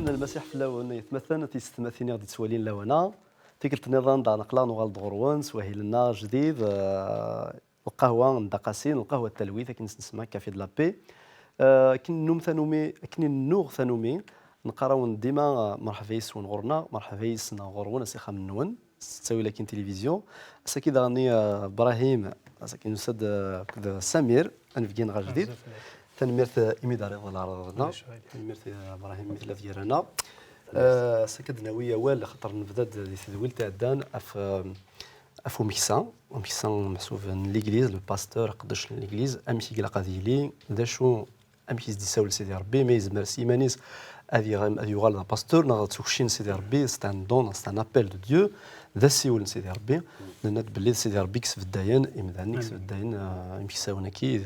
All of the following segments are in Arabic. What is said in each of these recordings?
أن المسيح في اللون يتمثل تيستمثلني غادي تسوالين لونا تيكلت النظام دا نقلان وغالد غروان سواهيلنا جديد القهوة ندقاسين القهوة التلويث كي نسمع كافي د لابي كي نوم ثانومي كي نوغ ثانومي نقراو ديما مرحبايس ونغورنا مرحبايس نغورون سيخا منون تسوي لكن تلفزيون ساكي دغني ابراهيم ساكي نسد سمير انفكين غا جديد تنميرت إميداري الله رضنا تنميرت إبراهيم مثل ديالنا سكدنا ويا وال خاطر نبدا دي تدويل تاع دان افو ميكسان محسوب ليغليز لو باستور قداش ليغليز امشي كلا قاديلي داشو امشي دي ساول سيدي ربي ما يزمر سيمانيس هذه يغال باستور نغا تسوكشين سيدي ربي سي ان دون سي ان ابل دو ديو ذا سيول سيدي ربي نات بلي سيدي ربي كسف الداين امداني كسف الداين يمشي ساوناكي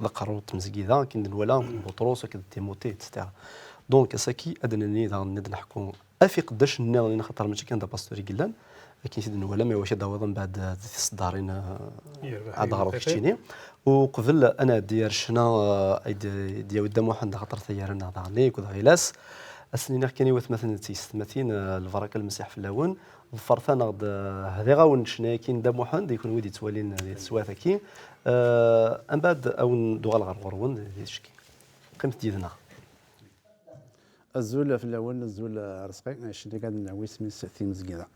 ذكروا تمزكيدا كندير ولا بطروس وكذا تيموتي تاع دونك ساكي ادنني ند نحكم افي قداش النار خاطر ماشي كان دا باستوري قلان لكن سيدنا ولا ما واش داوض من بعد الصدارين عاد غرو كيتشيني وقبل انا ديال شنا ديال ود محمد خاطر ثيارنا ضعني كذا غيلاس السنين كاني مثلا تيستمثين البركه المسيح في اللون فرثنا هذه غاون شنا كاين دا محمد يكون ودي توالين سواثكي ان بعد او دوغال غرغرون ديشكي قيمت ديالنا الزول في الاول الزول رزقي شنو قاعد نعوي سمي سيتي مزكيده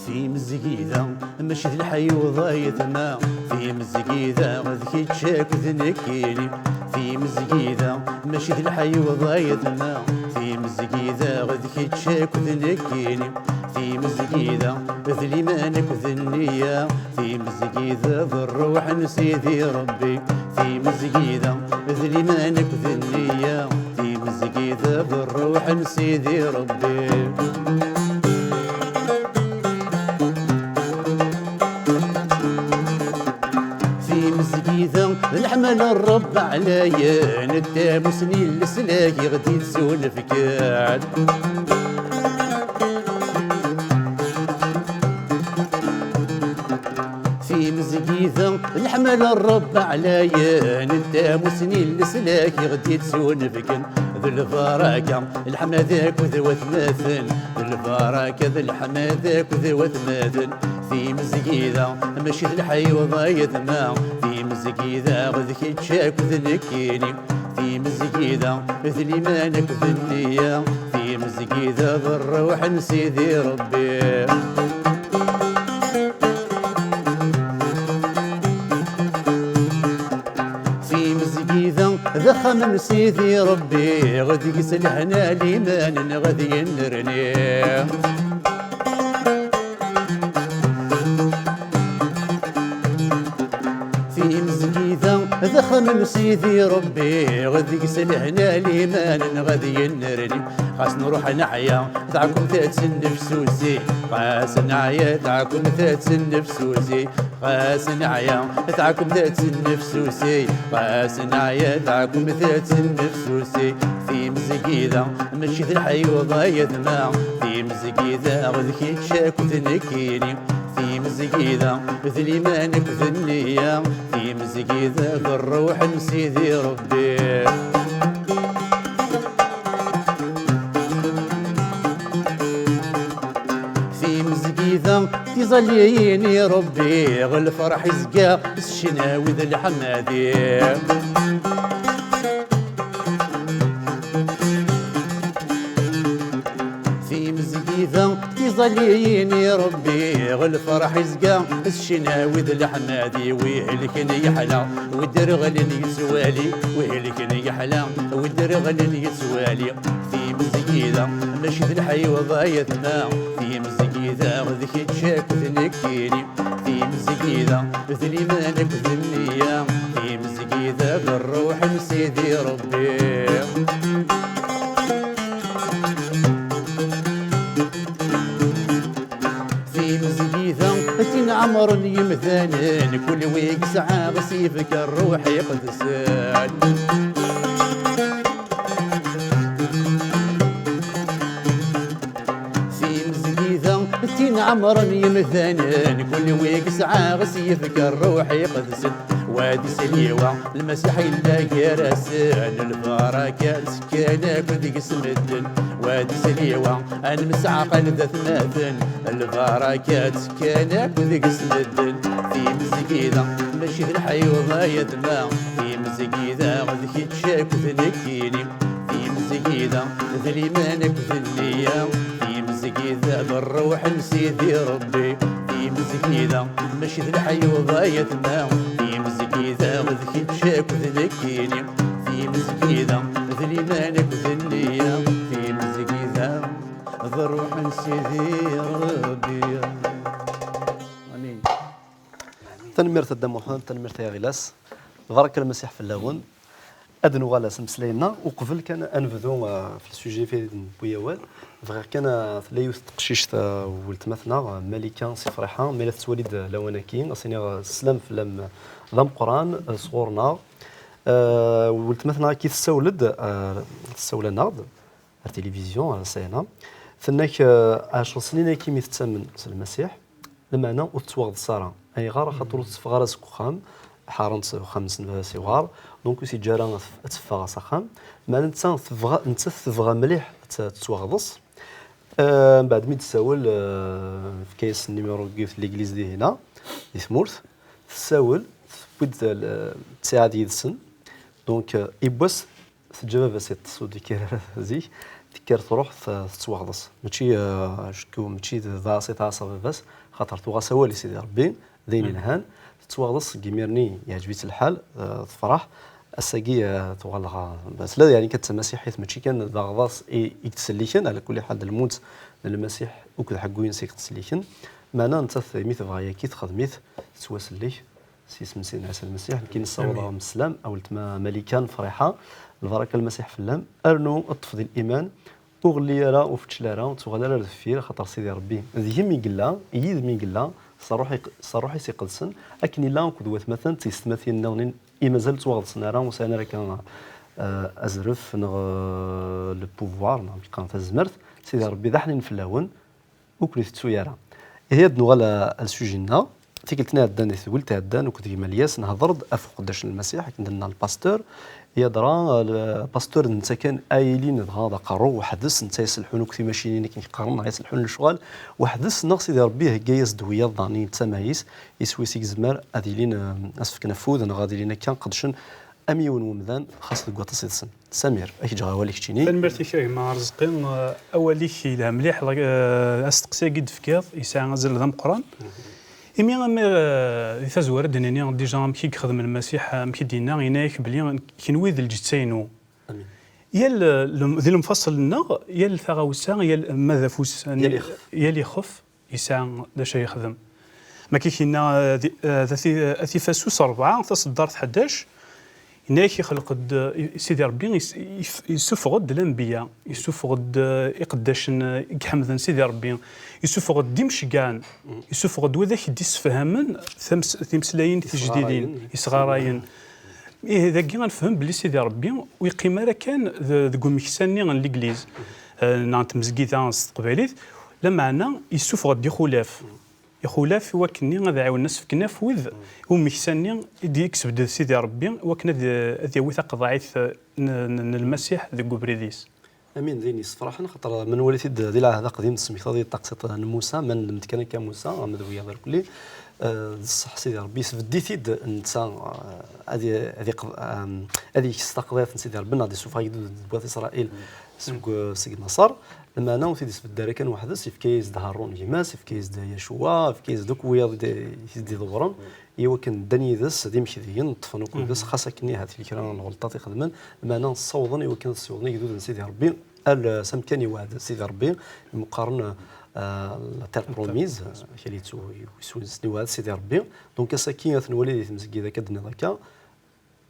في مزكيده ماشي الحي وضايتنا في مزكيده غذكي تشاك ذنكيني في مزكيده ماشي الحي وضايتنا في مزكيده غذكي تشاك ذنكيني في مزكيده ذلي مانك ذنيه في مزكيده بالروح نسيدي ربي في مزكيده ذلي مانك ذنيه في مزكيده بالروح نسيدي ربي الحمل الرب عليا ندام سنين لسلاكي غدي تسولف كاد في مزقيثة الحمل الرب عليا ندام سنين لسلاكي غدي تسولف كان ذو البركة الحمادك وذوات مثل ذو البركة ذو الحمادك وذوات مثل في مزقيثة ماشي الحي وضايتنا في مزقيثة غذكي تشاك ذنكيني في مزقيثة ذلي مانك ذنية في مزقيثة بالروح نسيدي ربي في مزقيثة ذخم نسيدي ربي غدي يسلحنا ليمان غدي ينرني ذخم سيدي ربي غادي يسلحنا ليمان غادي ينرني خاص نروح نعيا دعكم ثلاث نفسوسي خاص نعيا دعكم ثلاث نفسوسي خاص نعيا دعكم ثلاث نفسوسي خاص نعيا دعكم ثلاث نفسوسي في مزقيدة ماشي ذي الحي وضايدنا في مزقيدة غادي تشاك وتنكيني في مزقيدة ذلي مانك ذنية في مزقيدة بالروح نسيدي ربي في مزقيدة تظليني ربي غالفرح يزقى الشناوي ذا الحمادي في مزقيدة تظليني ربي غالفرح يزقى الشناوي ذا الحمادي ويهلكن يحلى والدرغلن يسوالي ويهلكن يحلى والدرغلن يسوالي في مزقيدة ماشي ذي الحي وضايتنا في مزقيدة غذكي تشاك ذنكيني في مزقيدة ذلي مانك ذنية في مزقيدة بالروح نسيدي ربي عمر يمثانن كل ويك ساعة بسيفك الروح يقدسان في مزقيثة عمر يمثانن كل ويك ساعة غس يفكر روحي قدسن وادي سليوة المسيح إلا كراسن البركة سكانة كذيك سمدن وادي سليوة المسعى قلب ثلاثن البركة سكانة كذيك سمدن في مزقيدة ماشي في الحي وضايد ما في مزقيدة غذكي تشاك ذنكيني في مزقيدة ذلي مانك ذنية في مزقيدة بالروح نسيدي ربي في مزقيدة ماشي في الحي وضايد ما في مزقيدة غذكي تشاك ذنكيني في مزقيدة ذلي مانك ذنية في مزقيدة بالروح نسيدي ربي تنمير تدا محمد تنمير يا غلاس بارك المسيح في اللون ادنو غلاس مسلينا وقبل كان انفذو في السوجي في بويوال فغير كان لا يستقشيش ولت مثلا ملكه صفريحه ملات تولد لوناكين اصيني سلام في لم ضم قران صغورنا ولت مثلا كي تستولد تستولنا التلفزيون على سينا ثناك 10 سنين كي ميتسمن المسيح لما انا وتواغد صارا اي غار خاطر تفغار سكوخام حارنت خمس سوار دونك سي جارا تفغا سخام ما انت تفغا مليح تتواغدص من بعد مي تساول في كايس النيميرو كيف ليغليز دي هنا يثمورث تساول بود تساعد يدسن دونك يبوس تجاوب بس تصودي كير زي تكر تروح تتواغدص ماشي شكو ماشي فاسي تاع بس خاطر توغا سوالي سيدي ربي ذين الهان تواغدص كيميرني يعجبيت الحال تفرح الساقي توغلها بس لا يعني كتمسيح حيت ماشي كان ضغطاس يتسليكن على كل حال الموت المسيح وكذا حقو ينسيك تسليكن معنا انت ميث فغايا كي تخدميت تواسليك سي سمسين عسى المسيح يمكن نصورها من السلام او تما ملكان فرحه البركه المسيح في اللام ارنو اطفي الايمان اغلي راه وفتشلاره وتغلى راه الفير خاطر سيدي ربي ذي مي قلا يد مي قلا صروحي سيقدسن لكن لا كدوات مثلا تيستمثل نغنين مازال توغدسنا راه وسانا راه كان ازرف نغ لو بوفوار نبقى تزمرت سيدي ربي ذحنين في اللون وكل تسويرا هي نغلا السوجينا تيكلتنا دان ثولت دان وكنت ملياس نهضرد افوق قداش المسيح كندنا الباستور يدرا الباستور انت كان ايلين هذا قرو وحدث انت يسلحون كثي ماشيين كيقرن يسلحون الشغل وحدث نقص يدير بيه جايز دويه ضاني تمايس يسوي سيك زمر اديلين اسف كنفوذ انا غادي لينا كان قدشن اميون ومذان خاص تقوا تصيدسن سمير اي جا والك تشيني فنمرتي شي مع رزقين اولي لا مليح استقسي قد فكاض يسعى غزل ذم قران إمي يفازور دنيا ديجا مكي خدم المسيح مكي دينا غيناك بلي كنويذ الجتسينو يال ذي المفصل لنا يال ثغاوسا يال ماذا فوس يال يخف يسعى دا شي يخدم ما كينا ذي فاسوس 4 تصدرت 11 هناك يخلق سيدي ربي يسفغد الانبياء يسفغد يقداش يحمد سيدي ربي يسفغد ديمشكان يسفغد وذاك ديسفهمن ثمسلاين تجديدين يصغراين ذاك غنفهم بلي سيدي ربي ويقيم راه كان ذو مكساني ليغليز نانت مزكيتا استقباليت لمعنا يسفغد دي خلاف يخولاف وكني غادي عاون الناس في كناف وذ ومكساني يدي يكسب سيدي ربي وكنا ذي وثاق ضعيف المسيح ذي قبريديس امين ذيني صراحه خاطر من وليت ديال هذا قديم سميت هذه التقسيط موسى من متكن كموسى مدويه دار كلي صح سيدي ربي سفديتيد انت هذه استقضيت سيدي ربي غادي سوف يدود بوات اسرائيل سيد نصر لما انا وسيدي سبداري كان واحد في كيس هارون يماس في كيس يشوا في كيس دوك ويا دي ضغرن ايوا كان داني ذس دي مشديين طفنوا كل ذس خاصه كني هاد الفكره الغلطات يخدمن لما انا نصوضن ايوا كان الصوضن يدود سيدي ربي سام كان واحد سيدي ربي المقارنه تاع بروميز خليتو يسولني واحد سيدي ربي دونك ساكين وليدي تمزكي كدنا ذاك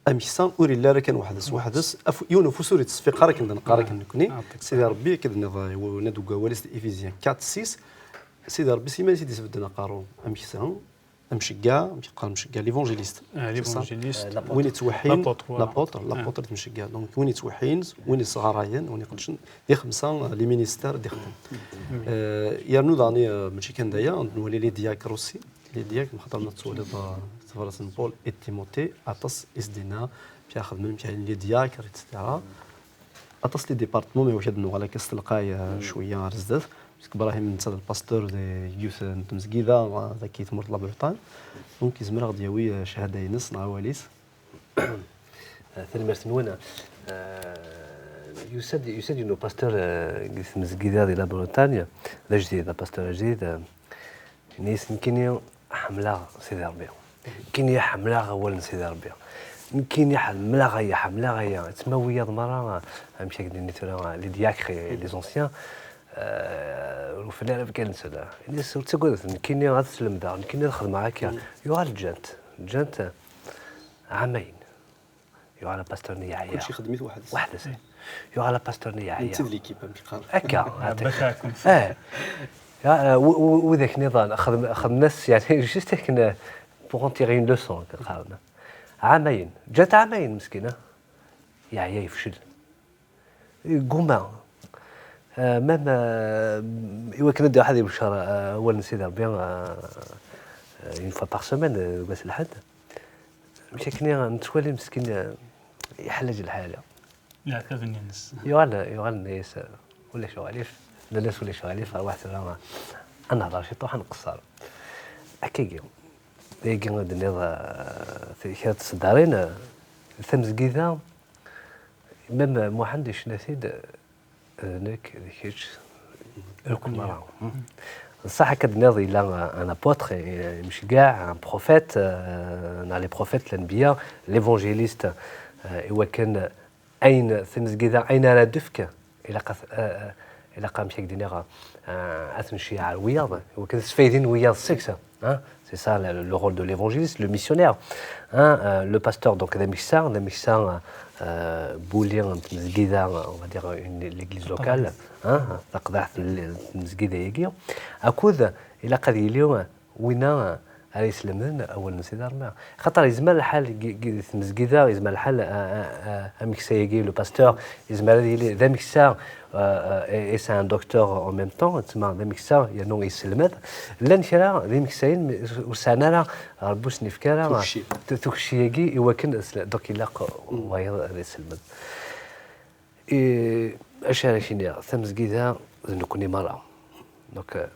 امشسان اوري لا كان وحدث يونو فسوري تصفيق راه كنا نقرا كنكوني سيدي ربي كدنا وندوكا وليس افيزيان 4 6 سيدي ربي سيما سيدي سبدنا قارو امشسان مشجع يقال مشجع ليفونجيليست ليفونجيليست وين يتوحين لابوتر لابوتر مشجع دونك وين يتوحين وين صغاراين وين يقدش دي خمسه لي مينيستير دي خدم يرنو داني ماشي كان دايا نولي لي دياك روسي لي دياك خاطر ما تولد تفرس بول اي تيموتي اطس اسدينا فيها خدمه فيها لي دياك ايتترا اطس لي ديبارتمون ما واش هادو على كاس تلقاي شويه رزدات ابراهيم نتا الباستور دي يوث تمزكيده ذاك يتمر لابرطان دونك يزمر غادي ياوي شهاده ينس نعواليس ثاني مرسنونا يسد انه باستور تمزكيده ديال بريطانيا لا جديد باستور جديد نيس يمكن حمله سيدي ربي يمكن حمله اول سيدي ربي يمكن حمله غيا تسمى ضمره مشي كدير ترى لي دياكري لي زونسيان وفنان كان سدا الناس تقول كاين غادي تسلم دار كاين الخدمه هكا يوغا الجانت عامين يوغا لا باستورنيه عيا كلشي خدميت واحد سي يوغا لا باستورنيه عيا انت ليكيب كيقال هكا وذاك النظام خدم الناس يعني جوست كنا بوغ انتيغي اون لوسون قالنا عامين جات عامين مسكينه يا يفشل قوما مام إوا كنا ندير هذه بالشهر أول نسيت ربي اون فوا باغ سومان باس الحد مشى كنا نتوالي مسكين يحلج الحاله لا ثلاث الناس يوغال الناس ولا شغاليف الناس ولا شغاليف واحد راه انا هضر شي طوح نقصر هكاكي ديك النظام في كات الصدارين ثمز كذا مام محمد شناسيد هناك كيتش الكل مرة صح كد ناضي لا انا بوتر مش كاع بروفيت نا لي بروفيت الانبياء ليفونجيليست هو كان اين ثمز كذا اين لا دفك الى قام شي دينيغا اثنشي على الوياض هو كان سفايدين وياض سكسه c'est ça le rôle de l'évangéliste, le missionnaire. Le pasteur, donc, Damixar, Boulien, Mzgida, on va dire l'église locale, Taqdah, Mzgida Yegir. À cause, il a قضي اليوم وين على يسلمن أول نسيدار ما خاطر يزمل الحال مزقيدة يزمل الحال أميكسا يجي لو باستور يزمل ذا ميكسا et c'est un docteur en même temps تسمى ذا ميكسا ينو يسلمد لان شرا ذا ميكساين وسانا ربوس نفكارا تكشي يجي يوكن دوك يلاق ويض يسلمد أشارك شيني ثمزقيدة نكوني مرة دونك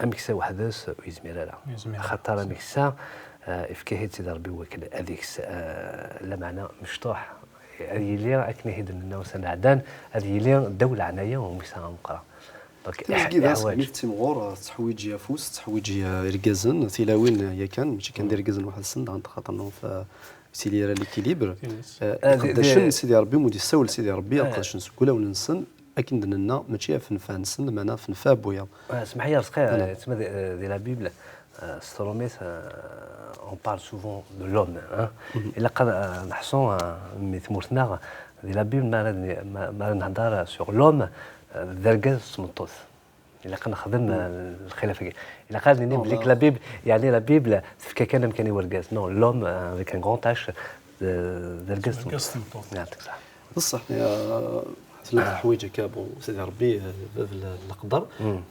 أميكسا وحدث ويزمير لا خاطر أميكسا إفكاهيت سيدي ربي وكل هذيك لا معنى مشطوح هذه اللي أكني هيد الناس نعدان هذه اللي الدولة عناية وميكسا مقرا دونك إحنا سميت تيمغور تحويج يافوس تحويج إركازن تيلاوين يا كان ماشي كندير إركازن واحد السن عند خاطر في سيليرا ليكيليبر قداش سيدي ربي مودي سول سيدي ربي قداش نسكولا وننسن أكيد لنا ماشي فنفان سن معنا فنفا بويا اسمح لي رزقي تسمى دي لا بيبل ستروميس on parle souvent de l'homme إلا قد نحصو مثمرتنا دي لا بيبل ما نهضر sur l'homme درجة سمطوس إلا قد نخدم الخلافة إلا قال لي بليك لا بيبل يعني لا بيبل تفكا كان مكاني ورقاز نو l'homme avec un grand H درجة سمطوس يعطيك صح بصح ثلاث حوايج كابو سيدي ربي باب القدر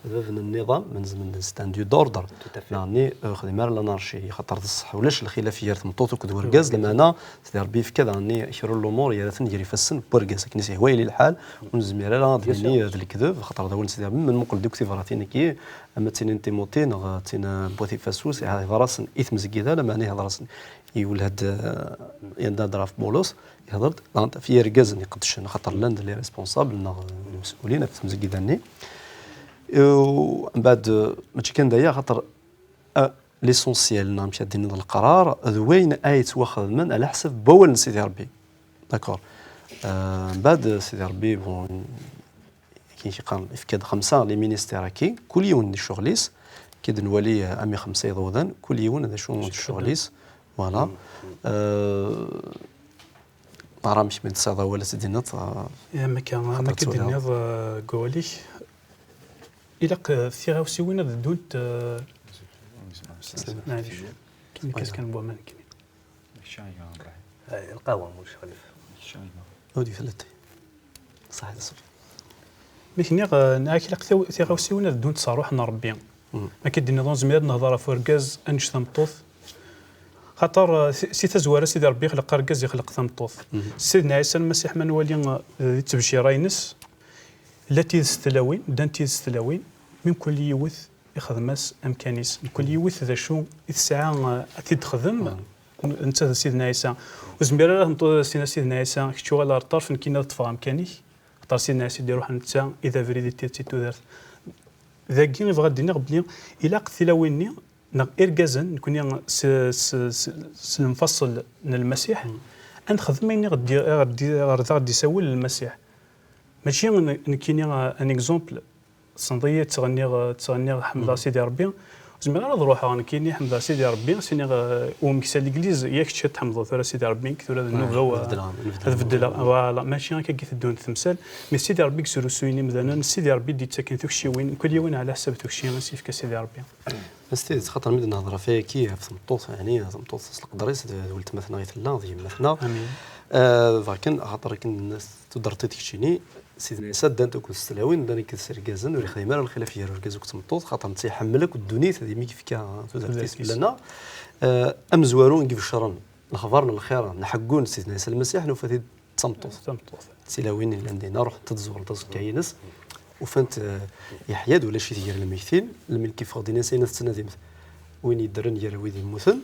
باب النظام من ستاندو دوردر يعني خدمه لانارشي خاطر الصح ولاش الخلافيه تمطوط وكدور كاز لما انا سيدي ربي في كذا اني يشروا الامور يا ندير في السن بوركاز كنيسي هوايلي الحال ونزمير لا ديالي ذا الكذب خاطر هذا هو سيدي ربي من مقل دوك تيفراتين كي اما تين تيموتين تين بوثي فاسوس هذا راس اثم زكيده لما انا هذا راس يولد يندر في بولوس يهضر في ركاز يقدش خاطر لاند لي ريسبونسابل المسؤولين في تمزكيداني ومن بعد ماشي كان دايا خاطر ليسونسيال مشى دينا القرار وين يتواخذ من على حسب بول سيدي ربي داكور من بعد سيدي ربي بون كاين شي قال افكاد خمسه لي مينيستير كي كل يوم شغليس كيد نولي امي خمسه يضوذن كل يوم هذا شو شغليس فوالا راه مش من تصادا ولا سدينا ما كان كدير قولي إلا ثيغا وسوينا دولت معليش كاين كاس كان بوا مان كاين القهوه مش خليف ودي ثلاثة صح هذا صح. ميكني ناكل تيغاوسيونا دون تصاروح نربي ما كيدير نظام زمير نهضر فركاز انش ثمطوث خاطر سي تزوار سيدي ربي يخلق ركاز يخلق ثمطوث سيدنا عيسى المسيح من ولي تبشير ينس التي تستلاوين دانتي تستلاوين من كل يوث يخدمس امكانيس من كل يوث ذا شو الساعه تخدم انت سيدنا عيسى وزمير نطو سيدنا عيسى كتشو على الطرف كاين طفا امكاني خاطر سيدنا عيسى يروح انت اذا فريدي تي ذاكي يبغى دينا بلي الى قتلاويني اركازا نكون المفصل للمسيح نخدم اني غادي يسوي للمسيح ماشي كاين ان اكزومبل صنديه تغني حمد سيدي ربي زعما غير نروح كاين حمد سيدي ربي سيني ومكسا ليغليز ياك تشات حمد ثرا سيدي ربي كثر النوبه تبدل فوالا ماشي هكا كيتدون التمثال مي سيدي ربي كسرو سويني مثلا سيدي ربي دي تسكن ثوكشي وين كل يوم على حسب ثوكشي نسيف كسيدي ربي بس خاطر ملي نهضر فيها كي في ثمطوط يعني ثمطوط القدريس ولت مثلا غيتلا ذي مثلا امين فكان خاطر كان الناس تدرتي تكشيني سيدنا عيسى دان توك السلاوين دان كيسير كازن ولي خدمه الخلافيه ركازوك تمطوط خاطر تيحملك الدنيت هذه مي كيف كا تدرتي لنا ام زوارون كيف شرن الخبر الخير نحقون سيدنا عيسى المسيح نوفاتي تمطوط سلاوين اللي عندنا روح تزور كاينس وفانت يحيى ولا شي ديال الميتين الملك كيف غادي نسينا السنه وين يدرن يا ويدي المثل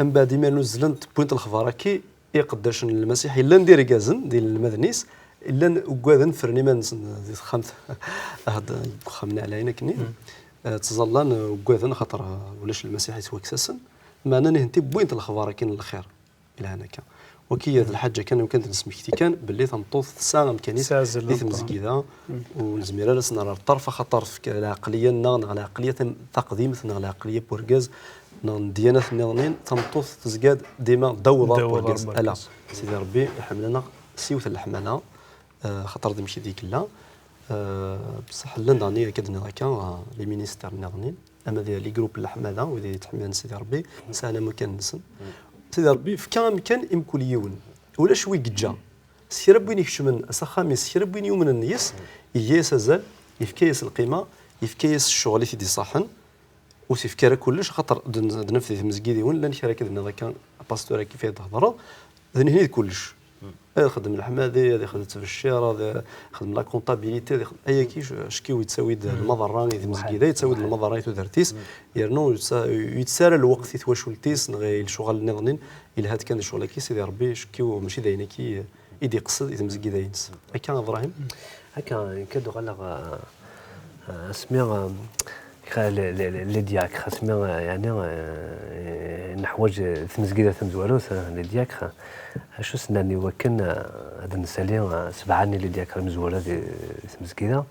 ام بعد ما نزلت بوينت الخبر كي يقداش المسيح الا ندير كازن ديال المدنيس الا وكادن فرني ما خمت هذا خمنا علينا كني تظلان وكادن خاطر ولاش المسيح يسوى كساسن معنا نهنتي بوينت الخبر كاين الخير الى هنا كان وكي هذه الحاجه كان يمكن نسمي كان باللي تنطوط ساعه كنيسه اللي مسكيده والزميره لسنا على الطرف خاطر في العقليه على عقليه تقديم على عقليه بورغاز ديانات النظامين تنطوط تزكاد ديما دوضه بورغاز الا سيدي ربي يحملنا سيوت الحمانه خاطر دمشي ديك لا بصح لنداني كدنا هكا لي مينيستير النظامين اما ديال لي جروب الحماده ودي تحمل سيدي ربي سانا ما كان نسن سيدي ربي في كان مكان يمكن يون ولا شوي كجا سي ربي يكشمن اسخاميس سي ربي يومن النيس ياس زال يفكيس القيمه يفكيس الشغل اللي دي صحن وسيفكر كلش خاطر نفذ في مسجدي ولا نشارك هذا كان باستور كيف تهضر هنا كلش هذا خدم الحمادي هذا خدم التبشير هذا خدم لا كونطابيليتي اي كيش شكي يتساوي المضران في مسجده يتساوي المضران تدرتيس يرنو يتسارى الوقت يتواشولتيس غير الشغل النظنين الى هاد كان الشغل كي سيدي ربي شكيو ماشي داينا كي يدي قصد اذا مسجده ينس هكا ابراهيم هكا كادو غلق اسمي لي دياك خاصني يعني نحوج مسجده مزوالوس لي دياك شو سناني وكن هذا نسالي سبعاني لي دياك مزواله في مسجده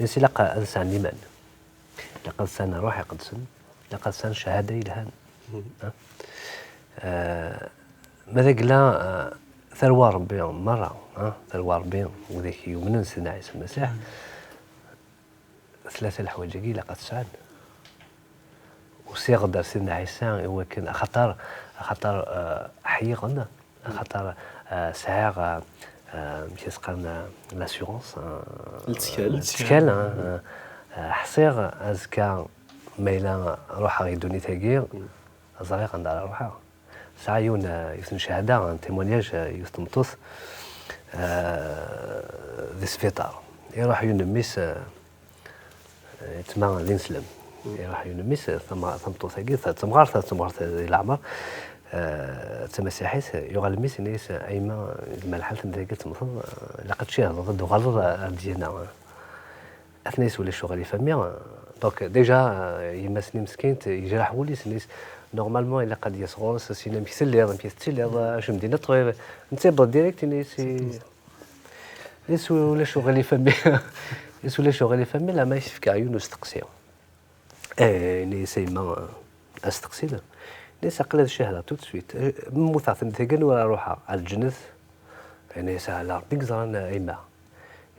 سي لقى انسان ايمان لقى انسان روح يقدسن لقى انسان شهاده الهان ماذا قلا ثروه ربي مره ثروه ربي وذاك يومنا سيدنا عيسى المسيح ثلاثة الحوايج كي لقد سعد وصيغ سيدنا عيسى هو كان خطر حقيقة خطر سعر مش يسقنا لاسيورونس التكال حصيغ ازكى ميلا روحها يدوني تاكير زريق عند روحها سعيون يسن شهاده تيمونياج يستمطوس ذي سفيطار يروح ينميس تما لينسلم راح ينمس ثم ثمطوثاكي ثمغار العمر تمسيحيس يغلميس نيس ايما الملحل تنديك تمثل لقد شي ضد غلط ديالنا اثنيس ولا شغل فامي دونك ديجا يمسني مسكين يجرح ولي سنيس نورمالمون الا قد يصغر سينا ميسلي هذا ميستيلي شو مدينه طويل نتبط ديريكت نيس ولا شغل فامي ولا شغل فامي لا ما يفكر عيون استقسيو ني سيما استقسينا ني ساقل الشهاده تو سويت موثاث نتيجن ولا روحها على الجنث يعني ساعه ربي زران ايما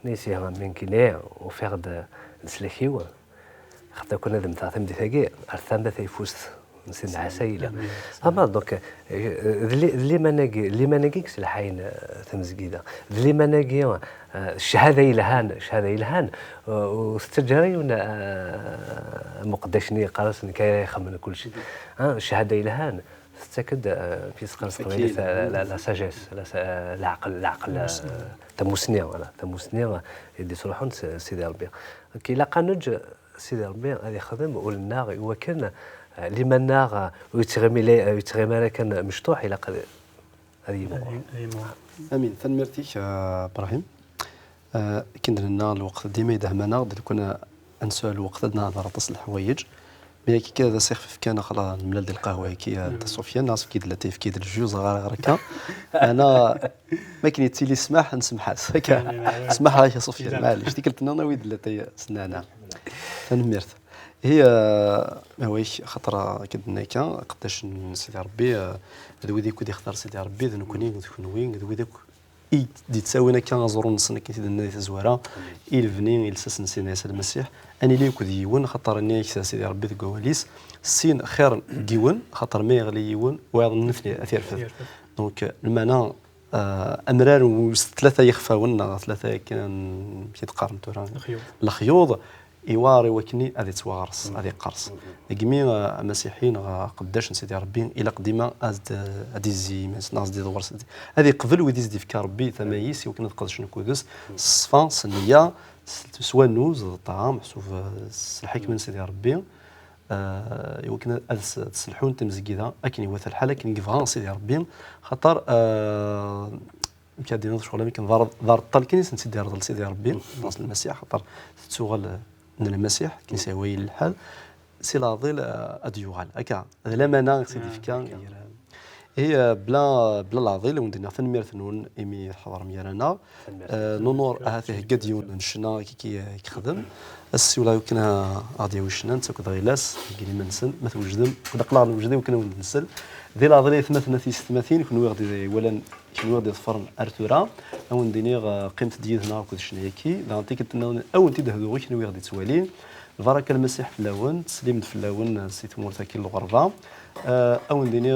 ني سيها من كينيا وفرد نسلكيو خاطر كنا ذم تاع ثم ديتاكي ارثام ذا يفوس سيدنا عسايله اما دونك اللي مناقيكس الحين تمزقيده اللي مناقي الشهاده يلهان واستجريون مقدشني قرص كي يخمن كل شيء الشهاده يلهان تستكد في سقرص لا ساجيس العقل تموسنيا يدي صروحون سيدي ربي كي لا قانوج سيدي ربي غادي يخدم والنار هو كان لما النار ويتغمي كان مشطوح الى هذه امين تنمرتيك ابراهيم كندير لنا الوقت ديما يدهمنا كنا نسال الوقت نهضر تصل الحوايج مي كي كذا سيخفف كان خلاص الملل ديال القهوه كي انت سفيان ناس كيد لاتيف كيد الجوز غير هكا انا ما كاين تيلي سماح نسمحات هكا سمح يا سفيان معليش ديك قلت لنا ويد لاتي سنانا تنمرت هي ماويش خطره كدنا هكا قداش سيدي ربي دوي كودي يختار سيدي ربي نكوني وين دوي دي تساوينا كان زورون نصنا كي تدنا تزواره الفني الساس نسينا المسيح اني لي كودي يون خاطر اني سيدي ربي كواليس السين خير ديون خاطر ما يغلي يون ويظن نفني اثير فيه دونك المعنى امرار وثلاثه يخفاون ثلاثه كان كيتقارن تورا الخيوط ايواري وكني هذه توارص هذه قرص كمي مسيحيين قداش سيدي ربي الى قديمه هذه زي ناس دي دورس هذه قبل ويديز دي فكر ربي ثمايس وكنا نقدرش نكودس الصفا الصنيه سوا النوز الطعام حسوف الحكمه سيدي ربي يمكن تسلحون تمزكيدا لكن هو الحاله كاين كيفغان سيدي ربي خاطر كادينا شغل يمكن دار الطل كاين سيدي رضي سيدي ربي ناس المسيح خاطر تسوغل من المسيح كيساوي الحال سي لا ظل اديوغال هكا لا مانا سيدي فكان هي بلا لا ظل وندينا فنمير ثنون ايمي الحضر ميرانا نونور هذه قديون نشنا كي يخدم السولا يمكن غادي وشنا انت كذا غيلاس كاين منسن ما توجدم كنا قلنا نوجدي وكنا نسل ذي لا ظل 38 كنوا غادي ولا كنوا غادي فرن ارتورا او نديني قيمه ديال هنا كل شنيكي دانتي كنت او انت دهدو غير كنوا غادي توالين البركه المسيح في اللون تسليم في اللون سيت مرتكي الغربه او نديني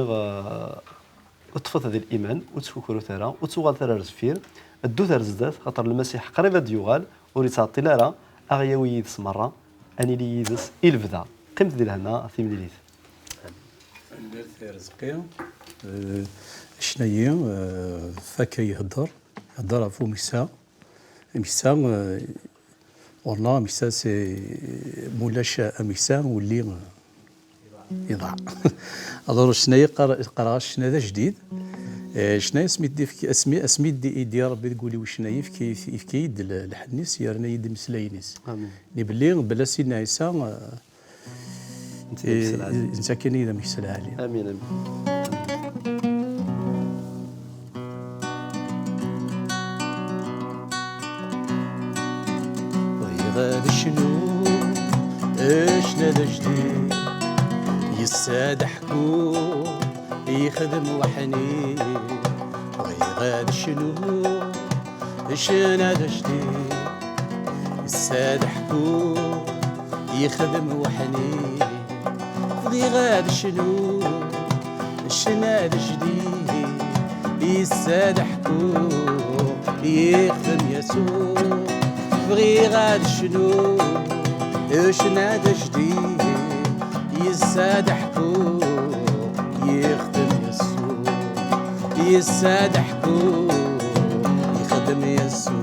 اطفت هذا الايمان وتفكروا ثرا وتوغال ثرا رزفير الدو ثرا زدات خاطر المسيح قريب ديوغال وريتعطي لا اغياوي يدس مره اني لي يدس البدا قيمه ديال هنا في مليليت ندير رزقي شناهي فاكا يهضر فو ميسا والله ميسا سي مولاش ميسا واللي يضاع الور شناهي قرا شناهي جديد شناهي اسمي دي ربي تقولي وشناهي في كيد الحنيس يرنا يد مسلاينيس امين نبلي بلا سيدنا عيسى انت كاين اذا ميسال عليه امين امين غاد شنو اشنا ذا جديد يساد حكو يخدم وحني غاد شنو اشنا ذا جديد يساد حكو يخدم وحني غاد شنو اشنا ذا جديد يساد حكو يخدم يسوع بغي غاد شنو اشنا دا جديد يساد حكوك يخدم يسوع يساد حكوك يخدم يسوع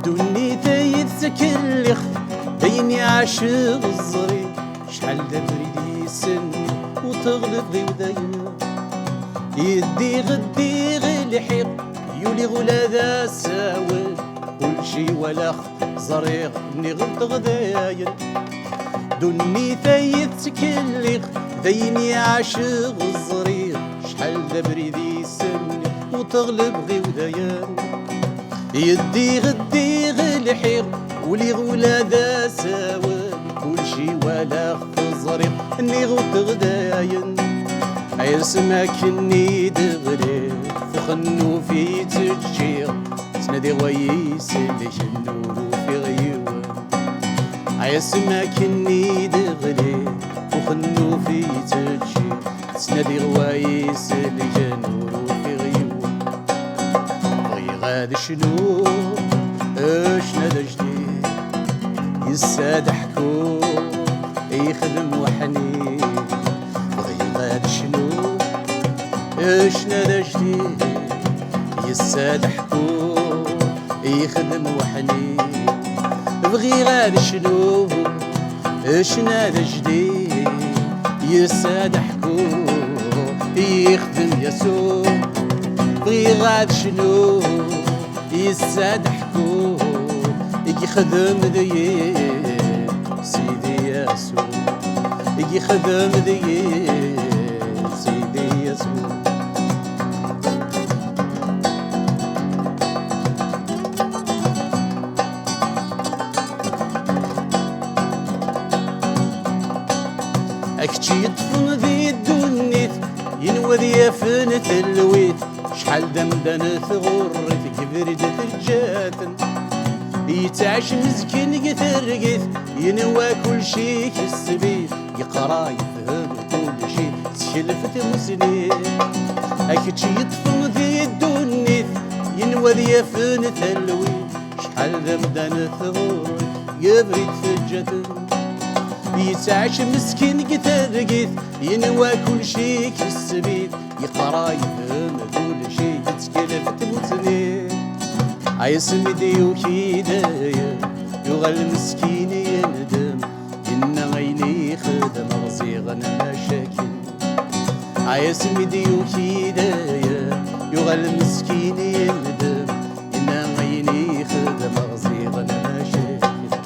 دوني تايد سكلخ بيني عاشق الزري شحال دا بريد يسن وتغلط ذي وذايا يدي غدي غلحيق يولي غلا ذا ساول كل شي ولا زريق ني غلط غذايا دوني ثايت سكليق ذيني عاشق الزريق شحال دا بريد يسن وتغلب غي وذايا يدي غدي غلحيق ولي غلا ذا ساول كل شي ولا خزريق اني غوت غداين عيسمك اني دغري يخنو في تجير تنادي غويس اللي ينورو في غيوان عيسما كني دغلي وخنو في تجير تنادي غوايس اللي ينورو في غيوان بغي غاد شنو اشنا جديد يساد حكو يخدم وحنين بغي غاد شنو اشنا جديد يساد حكو يخدم وحنين بغي غاد شنو اشنا جديد يساد حكو يخدم يسوع بغي غاد شنو يساد حكو يخدم ذي سيدي يسوع يخدم ذي سيدي يسوع أكتشي يطفن ذي الدنيت ينوذ يفن تلويت شحال دمدنت غرت كبرت الجاتن يتعش مسكين يترقث ينوى كل شي كالسبيل يقرا يفهم كل شي تشلفت مسنين أكتشي يطفن ذي الدنيت ينوى يفن تلويت شحال دمدنت غرت كبرت الجاتن يتعش مسكين يترقث ينوى كل شي كالسبيل يقرا يفهم كل شي يتكلفت مسنين عيسم ديو كيدايا يغل مسكين يندم إن غيني خدم غزيغن مشاكل عيسم ديو كيدايا يغل مسكين يندم إن غيني خدم غزيغن مشاكل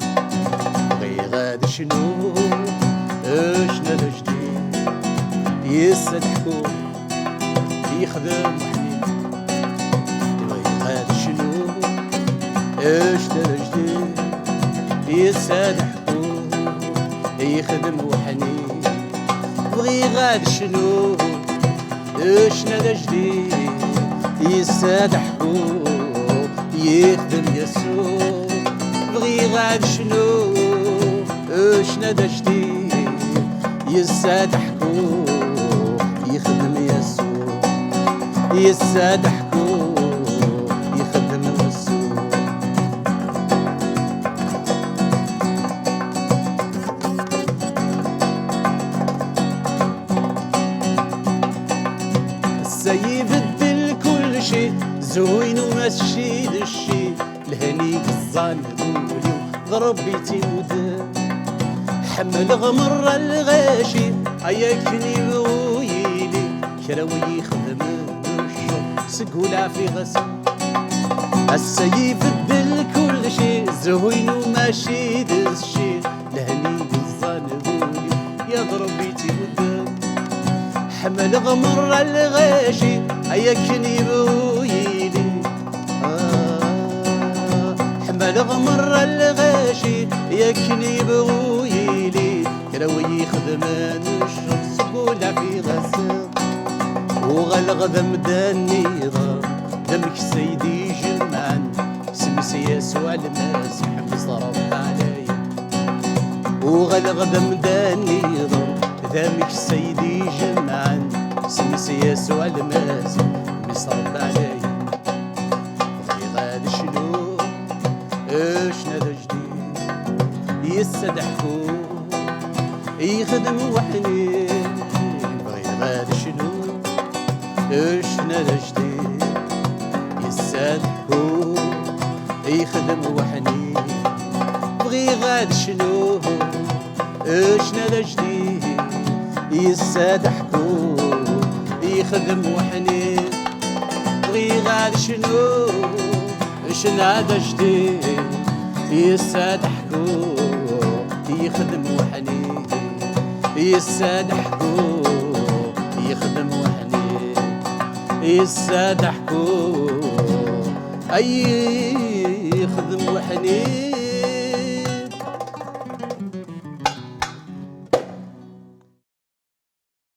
بغي غاد شنو اشنا جديد يسد حكوم يخدم حنين بغي غاد شنو اشنا جديد يساد حكوم يخدم وحنين بغي غاد شنو اشنا جديد يساد حكوم يخدم يسوع بغي غاد شنو اشنا جديد يساد حكوم يخدم يسوع يساد حكوم يخدم يسوع يبدل كل شي زوين ومشي الشي الهني قزان بولي ضربيتي ودان حمل غمر الغاشي عياكني ويلي كراوي يخدم الشر سقولا في غسل السيف بدل كل شي زوين وماشي الشي الهني قزان بولي يا ضربيتي ودان حمل غمر الغاشي عياكني بويلي حمل غمر الغاشي ياكني بويلي كراوي يخدمان الشمس قولا في غسل وغلغذم دانيضا دمك سيدي جمعا سمسي يسوع المسيح بصرف عليا وغلغذم دانيضا دمك سيدي جمعا سمسي يسوع المسيح بصرف عليا بغي غاد شنو اشنا جديد يسد حكوم يخدم وحنين بغي غاد شنو اشنا جديد يسد حكوم يخدم وحنين بغي غاد شنو اشنا جديد يساد حكوم يخدم وحنين بغي غاد شنو اشنا جديد يساد حكوم يخدم وحنين يساد حكوم يخدم وحنين يساد حكوم أي يخدم وحنين